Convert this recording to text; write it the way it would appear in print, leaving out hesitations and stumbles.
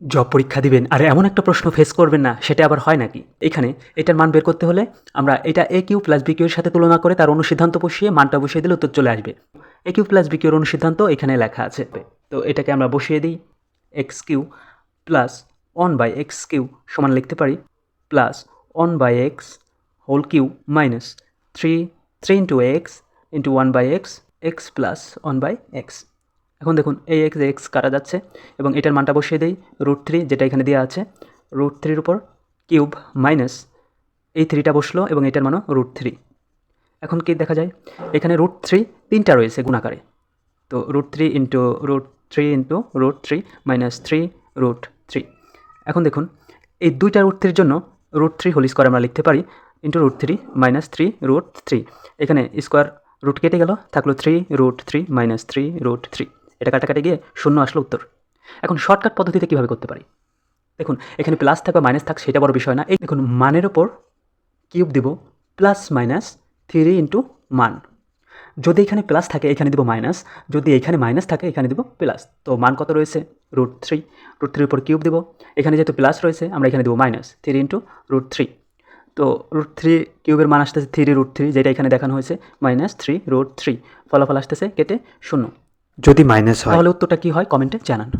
Job পরীক্ষা দিবেন আর এমন একটা প্রশ্ন ফেস করবেন না, সেটা আবার হয় নাকি? এখানে এটার মান বের করতে হলে আমরা এটা এ কিউ প্লাস বি কিউ এর সাথে তুলনা করে তার অনুসিদ্ধান্ত বসিয়ে মানটা বসিয়ে দিলে উত্তর চলে আসবে। এ কিউ প্লাস বি কিউ এর অনুসিদ্ধান্ত এখানে লেখা আছে। তো এটাকে আমরা বসিয়ে দিই। X Q plus 1/x Q সমান লিখতে পারি plus 1/x whole Q minus 3 into x into 1/x x plus 1/x। এখন দেখুন এই এক্স কাটা যাচ্ছে এবং এটার মানটা বসিয়ে দেই √3, যেটা এখানে দেওয়া আছে। √3-র উপর কিউব মাইনাস এই 3টা বসলো এবং এটার মানও √3। এখন কি দেখা যায়, এখানে √3 তিনটা রয়েছে গুণাকারে। তো √3 ইন্টু √3 ইন্টু √3 মাইনাস 3 √3। এখন দেখুন এই দুইটা √3-র জন্য √3 হোল স্কোয়ার আমরা লিখতে পারি ইন্টু √3 মাইনাস 3 √3। এখানে স্কোয়ার রুট কেটে গেল, থাকলো 3 √3 মাইনাস 3 √3। এটা কাটাকাটি গিয়ে শূন্য আসলো উত্তর। এখন শর্টকাট পদ্ধতিতে কীভাবে করতে পারি? দেখুন এখানে প্লাস থাক বা মাইনাস থাক সেটা বড় বিষয় না। এই দেখুন মানের ওপর কিউব দিব প্লাস মাইনাস 3 ইন্টু মান। যদি এখানে প্লাস থাকে এখানে দিব মাইনাস, যদি এখানে মাইনাস থাকে এখানে দিব প্লাস। তো মান কত রয়েছে √3, √3-র উপর কিউব দিব। এখানে যেহেতু প্লাস রয়েছে আমরা এখানে দেবো মাইনাস 3 ইন্টু √3। তো √3 কিউবের মান আসতেছে 3 √3, যেটা এখানে দেখানো হয়েছে মাইনাস 3 √3। ফলাফল আসতেছে কেটে শূন্য। যদি মাইনাস হয় তাহলে উত্তরটা কী হয় কমেন্টে জানান।